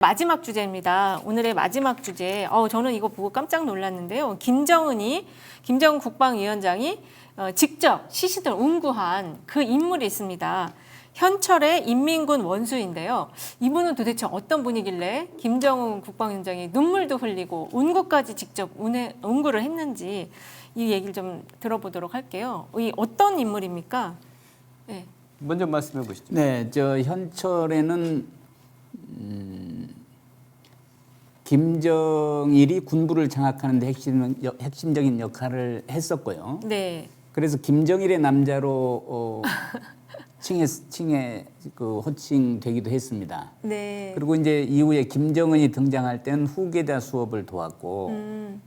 마지막 주제입니다. 오늘의 마지막 주제. 저는 이거 보고 깜짝 놀랐는데요. 김정은 국방위원장이 직접 시신을 운구한 그 인물이 있습니다. 현철의 인민군 원수인데요. 이분은 도대체 어떤 분이길래 김정은 국방위원장이 눈물도 흘리고 운구까지 직접 운구를 했는지 이 얘기를 좀 들어보도록 할게요. 이 어떤 인물입니까? 네. 먼저 말씀해 보시죠. 네, 저 현철에는 김정일이 군부를 장악하는 데 핵심적인 역할을 했었고요. 네. 그래서 김정일의 남자로 칭해 호칭되기도 했습니다. 네. 그리고 이제 이후에 김정은이 등장할 때는 후계자 수업을 도왔고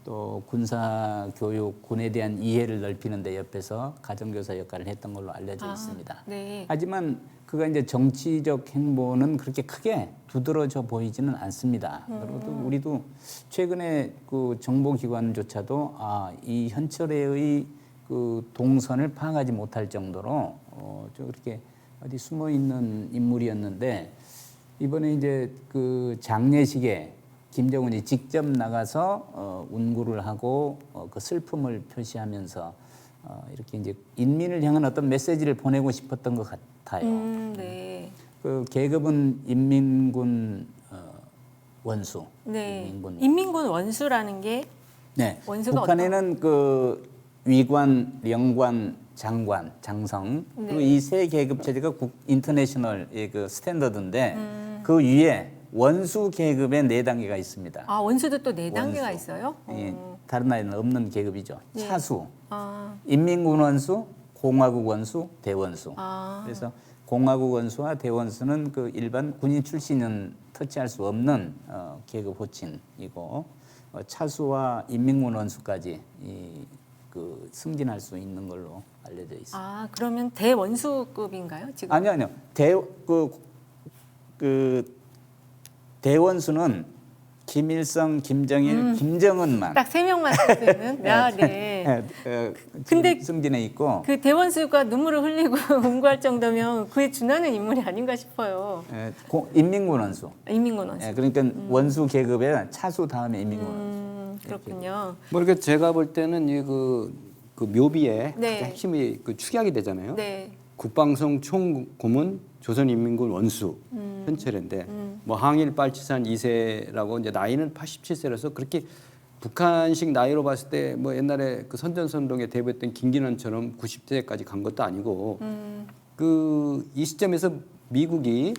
또 군사 교육, 군에 대한 이해를 넓히는 데 옆에서 가정교사 역할을 했던 걸로 알려져 있습니다. 네. 하지만 그가 이제 정치적 행보는 그렇게 크게 두드러져 보이지는 않습니다. 그리고 우리도 최근에 그 정보기관조차도 이 현철의 그 동선을 파악하지 못할 정도로 좀 그렇게 어디 숨어 있는 인물이었는데 이번에 이제 그 장례식에 김정은이 직접 나가서 운구를 하고 그 슬픔을 표시하면서 이렇게 이제 인민을 향한 어떤 메시지를 보내고 싶었던 것 같아요. 네. 그 계급은 인민군 원수. 네. 인민군 원수라는 게 네. 원수가 북한에는 그 위관, 영관, 장관, 장성 그리고 이 세 계급 체제가 인터내셔널 그 스탠더드인데 그 위에 원수 계급의 4단계가 있습니다. 원수도 또 4단계가 있어요? 다른 나라에는 없는 계급이죠. 네. 차수, 인민군 원수, 공화국 원수, 대원수. 그래서 공화국 원수와 대원수는 그 일반 군인 출신은 터치할 수 없는 계급 호칭이고 차수와 인민군 원수까지 그 승진할 수 있는 걸로 알려져 있습니다. 그러면 대원수급인가요, 지금? 아니요. 대원수는 김일성, 김정일, 김정은만 딱 3명만 쓸 수 있는? 네. 근데 승진해 있고 그 대원수가 눈물을 흘리고 운구할 정도면 그에 준하는 인물이 아닌가 싶어요. 인민군 원수. 인민군 원수. 그러니까 원수 계급의 차수 다음에 인민군 원수. 그렇군요. 그러니까 제가 볼 때는 그 묘비의 네. 가장 핵심이 그 축약이 되잖아요. 네. 국방성 총고문 조선인민군 원수 현철인데 뭐 항일 빨치산 2세라고 이제 나이는 87세라서 그렇게 북한식 나이로 봤을 때 뭐 옛날에 그 선전선동에 대비했던 김기난처럼 90세까지 간 것도 아니고 그 이 시점에서 미국이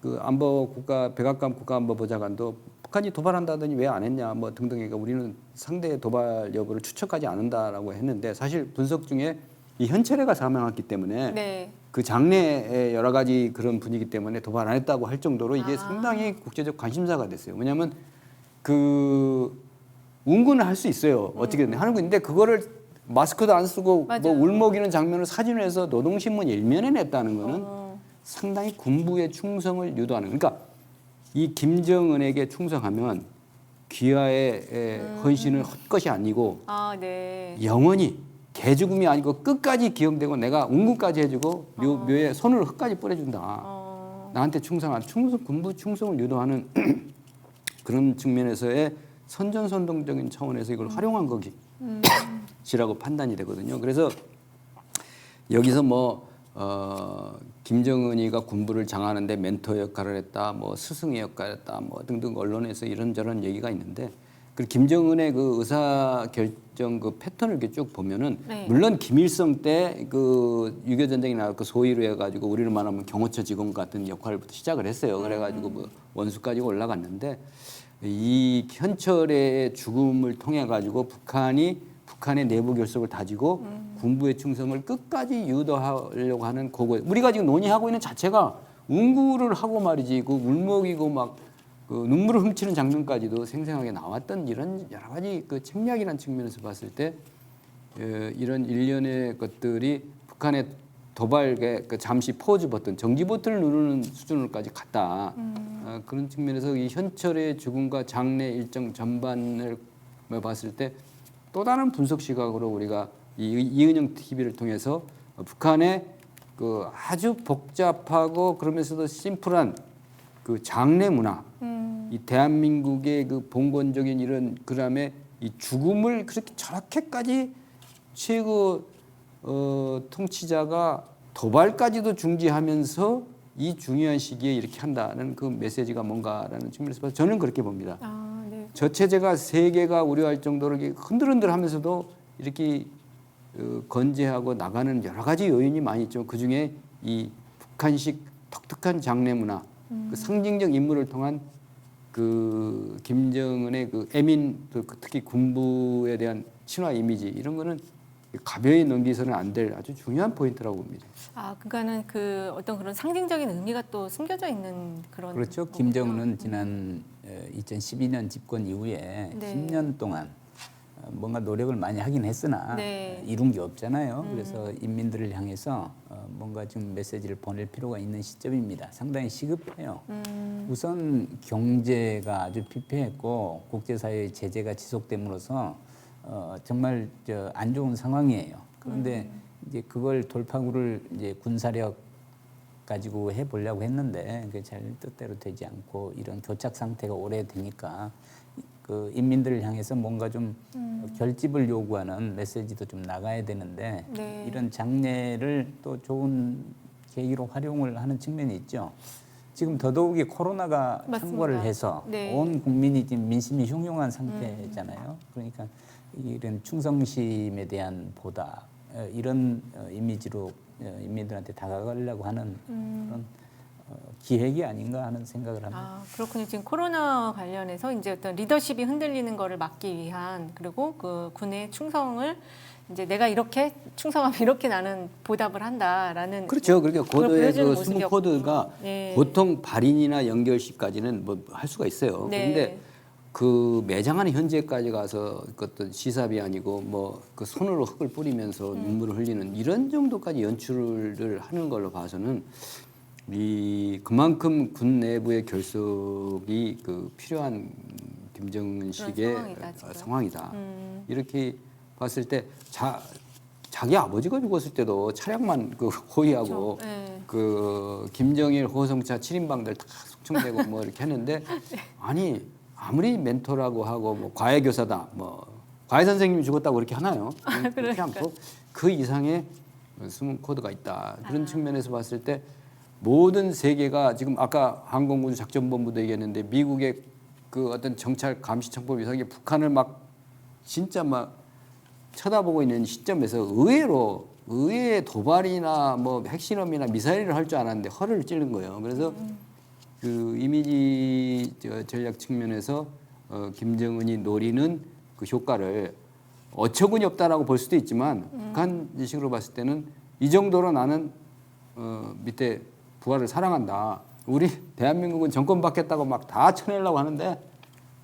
그 안보 국가 백악관 국가안보보좌관도 북한이 도발한다더니 왜 안 했냐 뭐 등등이니까 우리는 상대의 도발 여부를 추측하지 않는다라고 했는데 사실 분석 중에 이 현철회가 사망했기 때문에 네. 그 장래의 여러 가지 그런 분위기 때문에 도발 안 했다고 할 정도로 이게 상당히 국제적 관심사가 됐어요. 왜냐하면 그 운군을 할 수 있어요. 어떻게든 하는 건데 그거를 마스크도 안 쓰고 맞아요. 뭐 울먹이는 장면을 사진을 해서 노동신문 일면에 냈다는 거는 상당히 군부의 충성을 유도하는. 그러니까 이 김정은에게 충성하면 귀하의 헌신은 헛것이 아니고 네. 영원히 개죽음이 아니고 끝까지 기억되고 내가 운구까지 해주고 묘에 손을 흙까지 뿌려준다. 나한테 충성한 군부 충성을 유도하는 그런 측면에서의 선전선동적인 차원에서 이걸 활용한 것이라고 판단이 되거든요. 그래서 여기서 뭐 김정은이가 군부를 장하는데 멘토 역할을 했다, 뭐 스승의 역할을 했다, 뭐 등등 언론에서 이런저런 얘기가 있는데 그 김정은의 그 의사 결정 그 패턴을 이렇게 쭉 보면은 네. 물론 김일성 때 그 6.25 전쟁이 나고 소위로 해가지고 우리를 말하면 경호처 직원 같은 역할부터 시작을 했어요. 그래가지고 뭐 원수까지 올라갔는데 이 현철의 죽음을 통해 가지고 북한의 내부 결속을 다지고 군부의 충성을 끝까지 유도하려고 하는 그거 우리가 지금 논의하고 있는 자체가 운구를 하고 말이지 그 울먹이고 막 그 눈물을 훔치는 장면까지도 생생하게 나왔던 이런 여러 가지 그 책략이라는 측면에서 봤을 때 이런 일련의 것들이 북한의 도발에 그 잠시 포즈 버튼, 정지 버튼을 누르는 수준으로까지 갔다. 그런 측면에서 이 현철의 죽음과 장례 일정 전반을 봤을 때 또 다른 분석 시각으로 우리가 이은영 TV를 통해서 북한의 그 아주 복잡하고 그러면서도 심플한 그 장례 문화 이 대한민국의 그 봉건적인 이런 그다음에 이 죽음을 그렇게 저렇게까지 최고 통치자가 도발까지도 중지하면서 이 중요한 시기에 이렇게 한다는 그 메시지가 뭔가라는 측면에서 봐서 저는 그렇게 봅니다. 아, 네. 저 체제가 세계가 우려할 정도로 이렇게 흔들흔들하면서도 이렇게 건재하고 나가는 여러 가지 요인이 많이 있죠. 그 중에 이 북한식 독특한 장례 문화, 그 상징적 인물을 통한 그 김정은의 그 애민, 특히 군부에 대한 친화 이미지 이런 거는 가벼이 넘기서는 안 될 아주 중요한 포인트라고 봅니다. 아, 그러니까는 그 어떤 그런 상징적인 의미가 또 숨겨져 있는 그런. 그렇죠. 거군요. 김정은은 지난 2012년 집권 이후에 네. 10년 동안 뭔가 노력을 많이 하긴 했으나 네. 이룬 게 없잖아요. 그래서 인민들을 향해서 뭔가 좀 메시지를 보낼 필요가 있는 시점입니다. 상당히 시급해요. 우선 경제가 아주 피폐했고 국제사회의 제재가 지속됨으로써 정말 안 좋은 상황이에요. 그런데 이제 그걸 돌파구를 이제 군사력 가지고 해보려고 했는데 그게 잘 뜻대로 되지 않고 이런 교착 상태가 오래되니까 그 인민들을 향해서 뭔가 좀 결집을 요구하는 메시지도 좀 나가야 되는데 네. 이런 장례를 또 좋은 계기로 활용을 하는 측면이 있죠. 지금 더더욱이 코로나가 맞습니다. 창궐을 해서 네. 온 국민이 지금 민심이 흉흉한 상태잖아요. 그러니까 이런 충성심에 대한 보다 이런 이미지로 인민들한테 다가가려고 하는 그런 기획이 아닌가 하는 생각을 합니다. 아, 그렇군요. 지금 코로나 관련해서 이제 어떤 리더십이 흔들리는 거를 막기 위한 그리고 그 군의 충성을 이제 내가 이렇게 충성하면 이렇게 나는 보답을 한다라는 그렇죠. 그러니까 그걸 코드의 보여주는 그 숨은 모습이었군요. 코드가 네. 보통 발인이나 연결식까지는 뭐 할 수가 있어요. 네. 그런데 그 매장하는 현재까지 가서 그 어떤 시삽이 아니고 뭐 그 손으로 흙을 뿌리면서 눈물을 흘리는 이런 정도까지 연출을 하는 걸로 봐서는 이 그만큼 군 내부의 결속이 그 필요한 김정은식의 상황이다, 지금. 상황이다. 이렇게 봤을 때 자기 아버지가 죽었을 때도 차량만 그 호위하고 그렇죠. 네. 그 김정일 호성차 7인방들 다 숙청되고 뭐 이렇게 했는데 아니 아무리 멘토라고 하고 뭐 과외 교사다 뭐 과외 선생님이 죽었다고 그렇게 하나요? 그렇게 않고 그 이상의 숨은 코드가 있다. 그런 측면에서 봤을 때 모든 세계가 지금 아까 항공우주 작전본부도 얘기했는데 미국의 그 어떤 정찰 감시청법 이상의 북한을 막 진짜 막 쳐다보고 있는 시점에서 의외의 도발이나 뭐 핵실험이나 미사일을 할 줄 알았는데 허를 찌른 거예요. 그래서 그 이미지 전략 측면에서 김정은이 노리는 그 효과를 어처구니 없다라고 볼 수도 있지만 북한식으로 봤을 때는 이 정도로 나는 밑에 부하를 사랑한다. 우리 대한민국은 정권 바뀌었다고 막 다 쳐내려고 하는데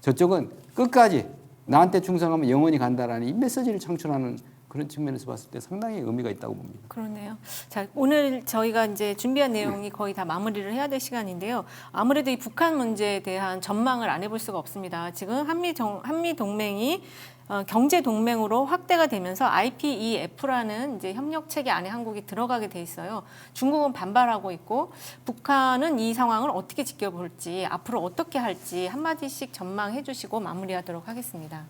저쪽은 끝까지 나한테 충성하면 영원히 간다라는 이 메시지를 창출하는 그런 측면에서 봤을 때 상당히 의미가 있다고 봅니다. 그러네요. 자, 오늘 저희가 이제 준비한 내용이 거의 다 마무리를 해야 될 시간인데요. 아무래도 이 북한 문제에 대한 전망을 안 해볼 수가 없습니다. 지금 한미 동맹이 경제 동맹으로 확대가 되면서 IPEF라는 이제 협력 체계 안에 한국이 들어가게 돼 있어요. 중국은 반발하고 있고 북한은 이 상황을 어떻게 지켜볼지 앞으로 어떻게 할지 한마디씩 전망해 주시고 마무리하도록 하겠습니다.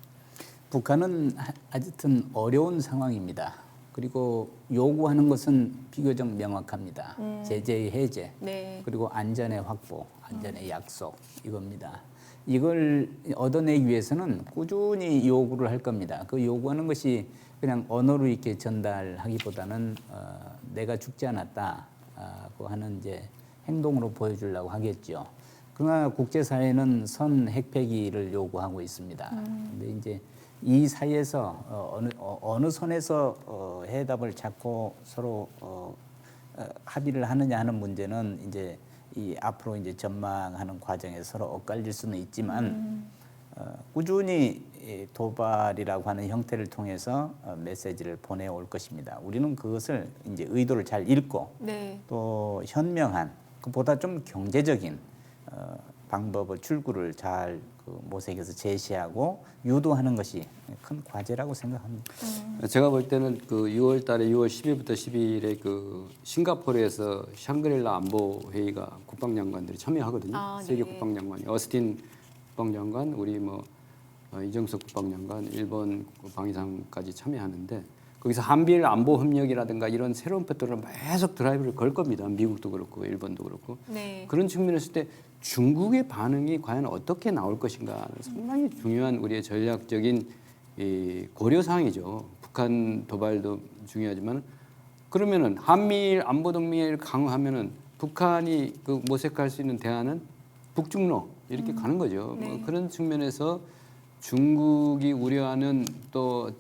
북한은 하여튼 어려운 상황입니다. 그리고 요구하는 것은 비교적 명확합니다. 제재의 해제, 네. 그리고 안전의 확보, 안전의 약속 이겁니다. 이걸 얻어내기 위해서는 꾸준히 요구를 할 겁니다. 그 요구하는 것이 그냥 언어로 이렇게 전달하기보다는 내가 죽지 않았다고 하는 이제 행동으로 보여주려고 하겠죠. 그러나 국제사회는 선 핵폐기를 요구하고 있습니다. 근데 이제 이 사이에서 어느 선에서 해답을 찾고 서로 합의를 하느냐 하는 문제는 이제 이 앞으로 이제 전망하는 과정에서 서로 엇갈릴 수는 있지만 꾸준히 도발이라고 하는 형태를 통해서 메시지를 보내올 것입니다. 우리는 그것을 이제 의도를 잘 읽고 네. 또 현명한 그보다 좀 경제적인 방법을 출구를 잘 모색해서 제시하고 유도하는 것이 큰 과제라고 생각합니다. 제가 볼 때는 그 6월 달에 6월 10일부터 12일에 그 싱가포르에서 샹그릴라 안보 회의가 국방장관들이 참여하거든요. 아, 세계 네. 국방장관이 어스틴 국방장관, 우리 이정석 국방장관, 일본 방위상까지 참여하는데 거기서 한미일 안보 협력이라든가 이런 새로운 패턴을 계속 드라이브를 걸 겁니다. 미국도 그렇고 일본도 그렇고. 네. 그런 측면에서 때 중국의 반응이 과연 어떻게 나올 것인가 상당히 중요한 우리의 전략적인 이 고려 사항이죠. 북한 도발도 중요하지만 그러면은 한미일 안보 동맹을 강화하면은 북한이 그 모색할 수 있는 대안은 북중로 이렇게 가는 거죠. 네. 그런 측면에서 중국이 우려하는 또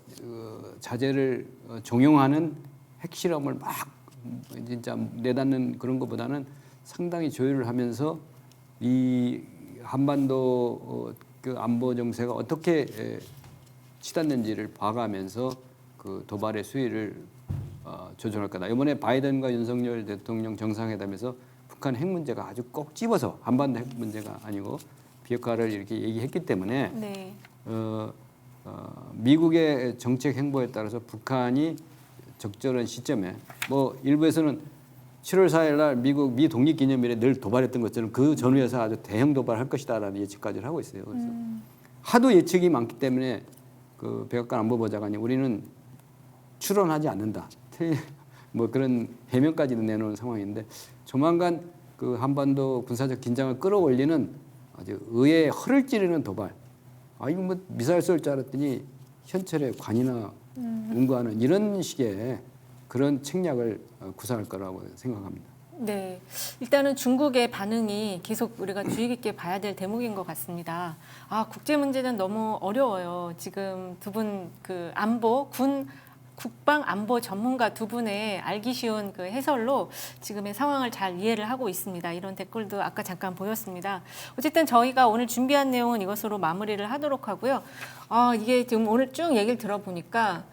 자재를 종용하는 핵실험을 막 진짜 내닫는 그런 것보다는 상당히 조율을 하면서 이 한반도 그 안보 정세가 어떻게 치닫는지를 봐가면서 그 도발의 수위를 조절할 거다. 이번에 바이든과 윤석열 대통령 정상회담에서 북한 핵 문제가 아주 꼭 집어서 한반도 핵 문제가 아니고 비핵화를 이렇게 얘기했기 때문에 네. 미국의 정책 행보에 따라서 북한이 적절한 시점에 일부에서는 7월 4일 날 미 독립기념일에 늘 도발했던 것처럼 그 전후에서 아주 대형 도발할 것이다라는 예측까지 하고 있어요. 그래서 하도 예측이 많기 때문에 그 백악관 안보보좌관이 우리는 추론하지 않는다. 그런 해명까지도 내놓은 상황인데 조만간 그 한반도 군사적 긴장을 끌어올리는 아주 의에 허를 찌르는 도발. 이거 미사일 쏠 줄 알았더니 현철의 관이나 운구하는 이런 식의 그런 책략을 구사할 거라고 생각합니다. 네, 일단은 중국의 반응이 계속 우리가 주의 깊게 봐야 될 대목인 것 같습니다. 국제 문제는 너무 어려워요. 지금 두 분 그 국방 안보 전문가 두 분의 알기 쉬운 그 해설로 지금의 상황을 잘 이해를 하고 있습니다. 이런 댓글도 아까 잠깐 보였습니다. 어쨌든 저희가 오늘 준비한 내용은 이것으로 마무리를 하도록 하고요. 이게 지금 오늘 쭉 얘기를 들어보니까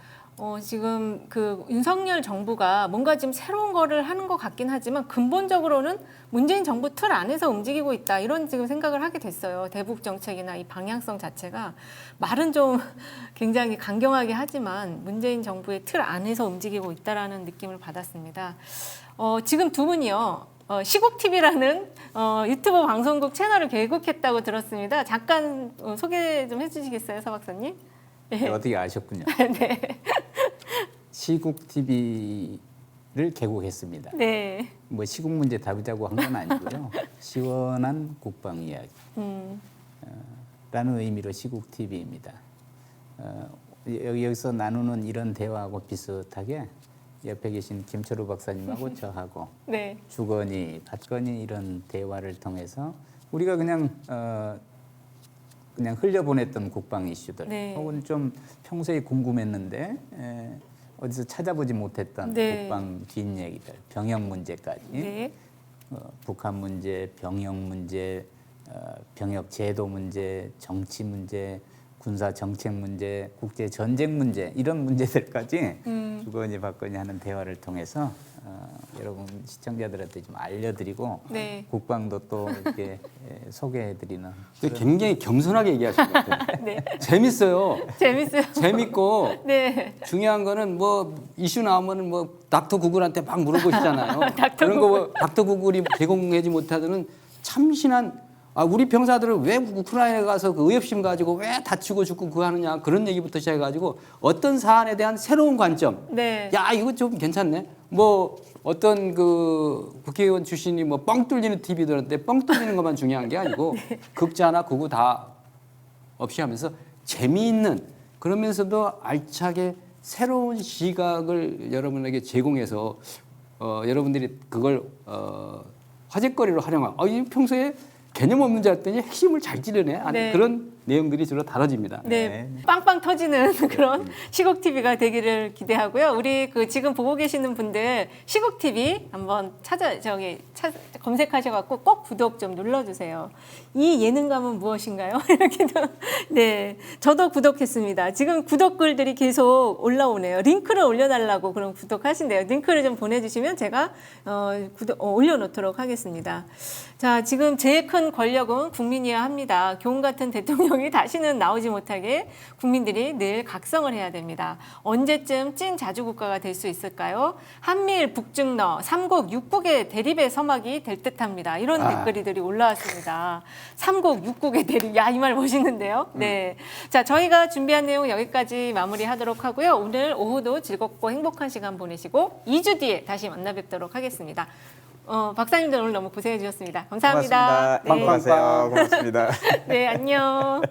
지금 그 윤석열 정부가 뭔가 지금 새로운 거를 하는 것 같긴 하지만 근본적으로는 문재인 정부 틀 안에서 움직이고 있다. 이런 지금 생각을 하게 됐어요. 대북 정책이나 이 방향성 자체가 말은 좀 굉장히 강경하게 하지만 문재인 정부의 틀 안에서 움직이고 있다라는 느낌을 받았습니다. 지금 두 분이요. 시국TV라는 유튜브 방송국 채널을 개국했다고 들었습니다. 잠깐 소개 좀 해주시겠어요, 서 박사님? 네. 어떻게 아셨군요. 네. 시국 TV를 개국했습니다. 네. 시국 문제 다루자고 한 건 아니고요. 시원한 국방 이야기. 라는 의미로 시국 TV입니다. 여기서 나누는 이런 대화하고 비슷하게 옆에 계신 김철우 박사님하고 저하고 네. 주거니 받거니 이런 대화를 통해서 우리가 그냥 흘려보냈던 국방 이슈들 네. 혹은 좀 평소에 궁금했는데 어디서 찾아보지 못했던 네. 국방 뒷얘기들, 병역 문제까지 네. 북한 문제, 병역 문제, 병역 제도 문제, 정치 문제, 군사 정책 문제, 국제 전쟁 문제 이런 문제들까지 주거니 받거니 하는 대화를 통해서 여러분 시청자들한테 좀 알려드리고 네. 국방도 또 이렇게 소개해드리는. 굉장히 겸손하게 얘기하신 것 같아요. 네. 재밌어요. 재밌어요. 재밌고 네. 중요한 거는 이슈 나오면은 닥터 구글한테 막 물어보시잖아요. 닥터 그런 거 닥터 구글이 제공하지 못하는 참신한 우리 병사들은 왜 우크라이나에 가서 그 의협심 가지고 왜 다치고 죽고 그거 하느냐 그런 얘기부터 시작해가지고 어떤 사안에 대한 새로운 관점. 네. 야 이거 좀 괜찮네. 어떤 그 국회의원 출신이 뻥 뚫리는 TV들한테 뻥 뚫리는 것만 중요한 게 아니고 네. 극자나 극우 다 없이 하면서 재미있는 그러면서도 알차게 새로운 시각을 여러분에게 제공해서 여러분들이 그걸 화제거리로 활용하고 이 평소에 개념 없는 줄 알았더니 핵심을 잘 찌르네. 네. 그런 내용들이 주로 다뤄집니다. 네, 빵빵 터지는 그런 시국 TV가 되기를 기대하고요. 우리 지금 보고 계시는 분들 시국 TV 한번 검색하셔갖고 꼭 구독 좀 눌러주세요. 이 예능감은 무엇인가요? 이렇게도 네, 저도 구독했습니다. 지금 구독글들이 계속 올라오네요. 링크를 올려달라고 그럼 구독하신대요. 링크를 좀 보내주시면 제가 올려놓도록 하겠습니다. 자, 지금 제일 큰 권력은 국민이어야 합니다. 교훈 같은 대통령 대통령이 다시는 나오지 못하게 국민들이 늘 각성을 해야 됩니다. 언제쯤 찐 자주국가가 될 수 있을까요? 한미일 북중러 3국 6국의 대립의 서막이 될 듯합니다. 이런 댓글들이 올라왔습니다. 3국 6국의 대립, 야, 이 말 멋있는데요. 네, 자, 저희가 준비한 내용 여기까지 마무리하도록 하고요. 오늘 오후도 즐겁고 행복한 시간 보내시고 2주 뒤에 다시 만나 뵙도록 하겠습니다. 박사님들 오늘 너무 고생해 주셨습니다. 감사합니다. 고맙습니다. 건강하세요. 고맙습니다. 네, 안녕.